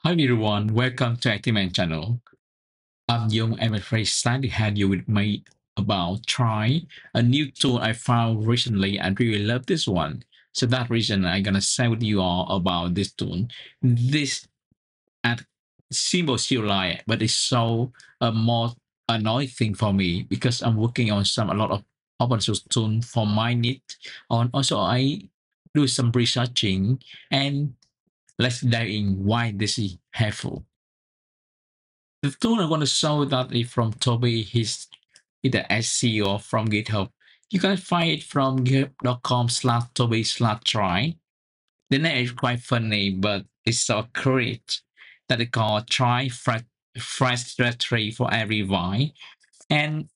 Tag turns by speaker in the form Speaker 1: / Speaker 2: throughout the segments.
Speaker 1: Hi everyone, welcome to Activeman channel. I'm Young and I'm very excited to have you with me about try a new tool I found recently and really love this one. So that reason I'm gonna share with you all about this tool. This at simple CLI, but it's so more annoying thing for me because I'm working on a lot of open source tool for my need. And also I do some researching and let's dive in why this is helpful. The tool I want to show that is from Toby. He's the SEO from GitHub. You can find it from github.com/Toby/try. The name is quite funny, but it's so great that they call try fresh directory for every Y. And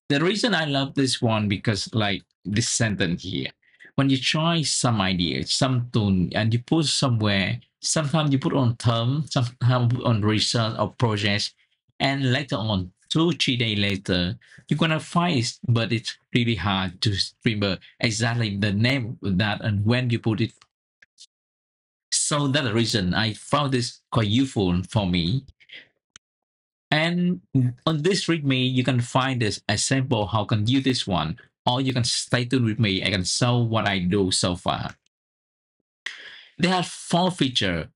Speaker 1: the reason I love this one because like this sentence here, when you try some idea, some tool, and you put somewhere, sometimes you put on term, sometimes put on research or projects, and later on, 2 3 days later, you're gonna find it, but it's really hard to remember exactly the name of that and when you put it. So that's the reason I found this quite useful for me. And on this README, you can find this example how can use this one, or you can stay tuned with me. I can show what I do so far. There are 4 features.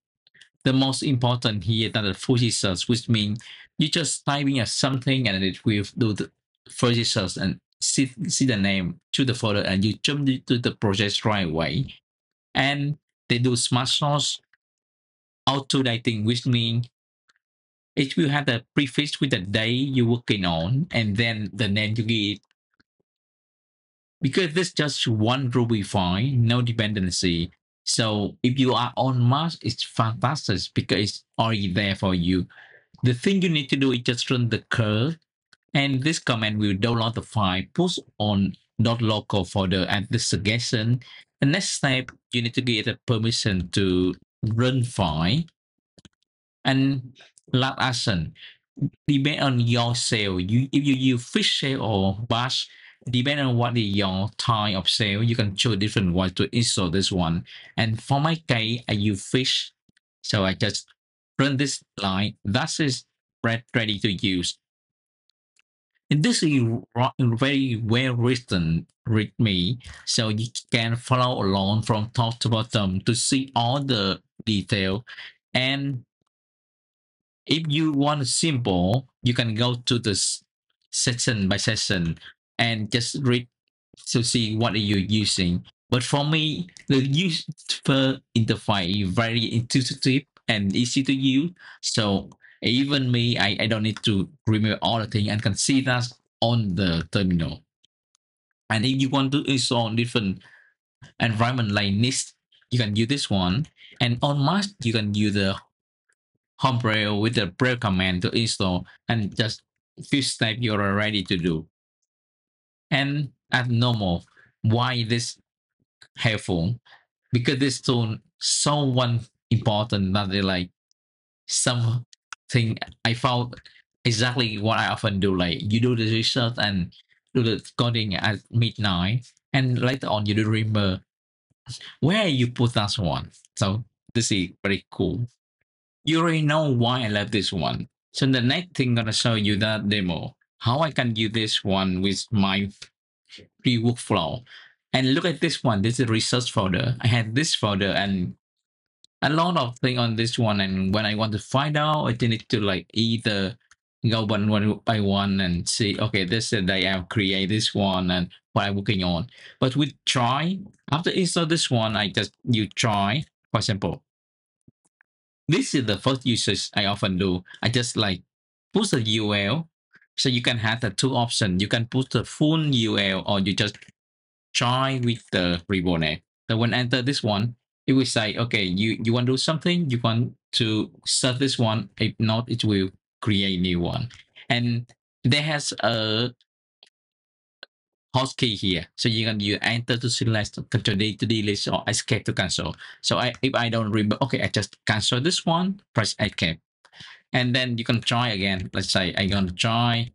Speaker 1: The most important here that the full search, which means you just typing in something and it will do the full search and see the name to the folder and you jump to the project right away. And they do smart source auto dating, which means it will have the prefix with the day you're working on and then the name you give because there's just one Ruby file, no dependency. So if you are on Mars, it's fantastic because it's already there for you. The thing you need to do is just run the curl, and this command will download the file, push on .local folder and the suggestion. The next step, you need to get a permission to run file and last action depend on your cell. If you use fish shell or bash, depending on what is your type of cell, you can choose different ways to install this one. And for my case, I use fish, so I just run this line. That is ready to use. And this is very well written with me, so you can follow along from top to bottom to see all the detail. And if you want a simple, you can go to this section by section and just read to see what are you using. But for me, the user interface is very intuitive and easy to use. So even me, I don't need to remember all the things and can see that on the terminal. And if you want to install different environment like NIST, you can use this one. And on Mac, you can use the Homebrew with the brew command to install and just few steps you're ready to do. And at normal, why this helpful? Because this tool so one important that they like something I found exactly what I often do. Like you do the research and do the coding at midnight, and later on you do remember where you put that one. So this is very cool. You already know why I love this one. So the next thing I'm gonna show you that demo, how I can use this one with my free workflow. And look at this one. This is a research folder. I had this folder and a lot of things on this one. And when I want to find out, I need to like either go one by one and see, okay, this is the day I'll create this one and what I'm working on. But with try, after install this one, I just you try, for example, this is the first usage I often do. I just like put the UL. So you can have the 2 options. You can put the full UL or you just try with the ribbon name. So when enter this one, it will say, okay, you want to do something, you want to set this one. If not, it will create a new one. And there has a hotkey here. So you enter to select control D to delete or escape to cancel. So if I don't remember, okay, I just cancel this one, press escape. And then you can try again. Let's say I'm going to try.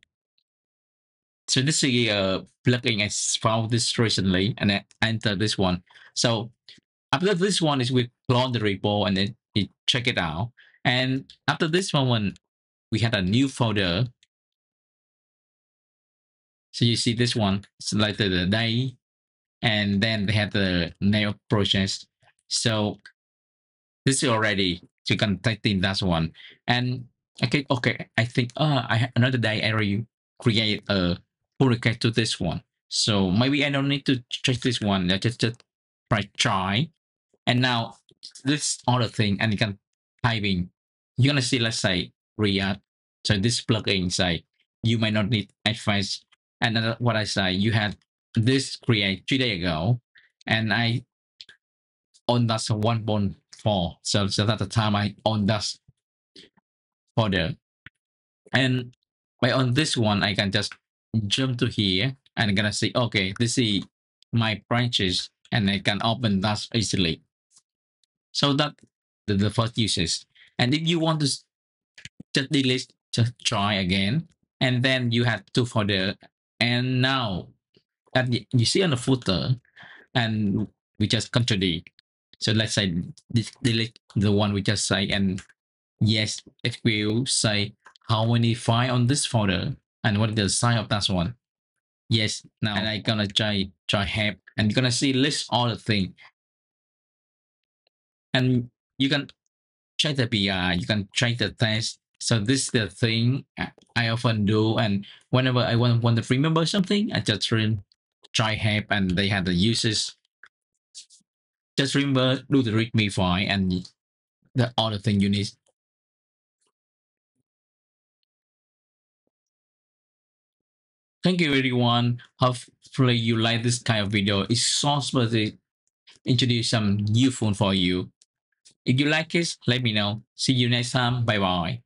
Speaker 1: So this is a plugin I found this recently and I enter this one. So after this one is we clone the repo and then you check it out. And after this moment, we had a new folder. So you see this one, it's like the day, and then they had the name of process. So this is already you can type in that one. And okay, I think I have another day I already create a pull request to this one. So maybe I don't need to check this one. I just try. And now this other thing, and you can type in. You're gonna see, let's say React. So this plugin say you might not need advice. And what I say, you had this create 3 days ago, and I on that 1.4. So that's the time I on that folder. And by on this one, I can just jump to here and I'm gonna say, okay, this is my branches, and I can open that easily. So that the first uses. And if you want to just delete, just try again, and then you have two folder. And now that you see on the footer, and we just control D. So let's say delete the one we just say, and yes, it will say how many file on this folder and what is the size of that one. Yes, now and I gonna try have, and you're gonna see list all the thing, and you can check the PR, you can check the test. So this is the thing I often do, and whenever I want to remember something, I just try help, and they have the uses. Just remember do the readme file and the other thing you need. Thank you everyone. Hopefully you like this kind of video. It's so supposed to introduce some useful for you. If you like it, let me know. See you next time. Bye bye.